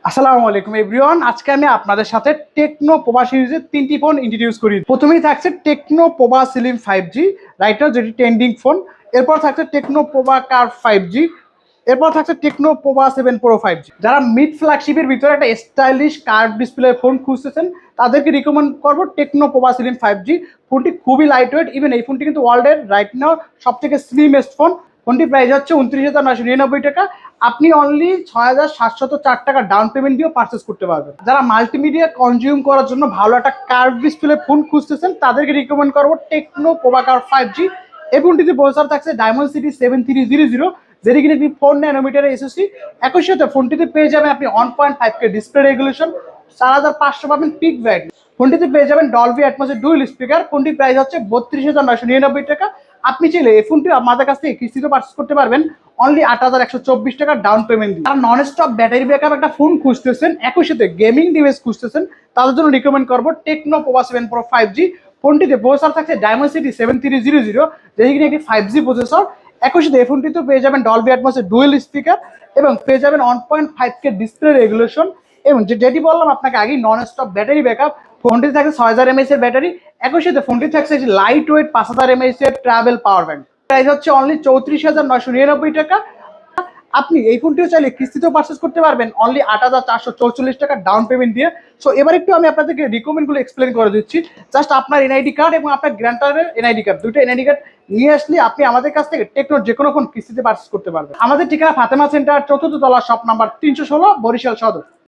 আসসালামু আলাইকুম এভরিওয়ান। আজকে আমি আপনাদের সাথে টেকনো পোভা সিরিজের 3টি ফোন ইন্ট্রোডিউস করি। প্রথমেই থাকছে techno Pova slim 5G right now, যেটি ট্রেন্ডিং ফোন। এরপর থাকছে টেকনো পোভা কার্ভ 5G। এরপর থাকছে টেকনো পোভা 7 প্রো 5G। যারা মিড ফ্ল্যাগশিপের ভিতরে একটা স্টাইলিশ কার্ভ ডিসপ্লে ফোন খুঁজতেছেন তাদেরকে রিকমেন্ড করবো টেকনো পোভা স্লিম 5G। ফোনটি খুবই লাইট ওয়েট, ইভেন এই ফোনটি কিন্তু ওয়ার্ল্ডের রাইট নাও সবথেকে স্লিমেস্ট ফোন। ফোনটি প্রাইস হচ্ছে 29,999 টাকা। আপনি অনলি 6,704 টাকা ডাউন পেমেন্ট দিয়ে পারচেস করতে পারবেন। যারা মাল্টিমিডিয়া কনজিউম করার জন্য ভালো একটা কার্ভ ডিসপ্লে ফোন খুঁজতেছেন তাদেরকে রিকমেন্ড করবো টেকনো পোভা কার্ভ 5G। এই ফোনটিতে প্রসেসর থাকছে ডায়মন্ড সিটি 7300, যেটি কিনা 4 ন্যানোমিটারের এসওসি। একই সাথে ফোনটিতে পেয়ে যাবেন আপনি 1.5K ডিসপ্লে রেগুলেশন, 4,500 পাবেন পিক ব্রাইটনেস। ফোনটিতে পেয়ে যাবেন ডলবি অ্যাটমসের ডুয়াল স্পিকার। ফোনটির প্রাইস হচ্ছে 32,999 টাকা। আপনি চাইলে এই ফোনটি আমাদের কাছ থেকে কিস্তিতে পারচেস করতে পারবেন অনলি 8,124 টাকা ডাউন পেমেন্ট দিয়ে। আর নন স্টপ ব্যাটারি ব্যাকআপ একটা ফোন খুঁজতেছেন, একই সাথে গেমিং ডিভাইস খুঁজতেছেন, তাদের জন্য রিকমেন্ড করবো টেকনো পোভা 7 প্রো 5G। ফোনটিতে প্রসেসর থাকছে ডায়মন্ড সিটি 7300, যেটি কিনা একটি 5G প্রসেসর। একই সাথে এই ফোনটিতে পেয়ে যাবেন ডলবি অ্যাটমসের ডুয়াল স্পিকার এবং পেয়ে যাবেন 1.5K ডিসপ্লে রেগুলেশন এবং যেটি বললাম আপনাকে আগেই নন স্টপ ব্যাটারি ব্যাকআপ। ফোনটিতে থাকছে 6000 mAh এর ব্যাটারি। একই সাথে ফোনটি থাকছে লাইট ওয়েট 5000 mAh এর ট্রাভেল পাওয়ার ব্যাংক। প্রাইস হচ্ছে অনলি 34,999 টাকা। আপনি এই ফোনটিও চাইলে কিস্তিতেও পারচেস করতে পারবেন অনলি 8,444 টাকা ডাউন পেমেন্ট দিয়ে। সো এবার একটু আমি আপনাদেরকে রিকমেন্ডগুলো এক্সপ্লেন করে দিচ্ছি। জাস্ট আপনার এনআইডি কার্ড এবং আপনার গ্র্যান্ডপারের এনআইডি কার্ড, দুটো এনআইডি কার্ড নিয়ে আসলে আপনি আমাদের কাছ থেকে টেকনোর যে কোনো ফোন কিস্তিতে পারচেস করতে পারবেন। আমাদের ঠিকানা ফাতেমা সেন্টার, 4th তলা, শপ নাম্বার 316, বরিশাল সদর।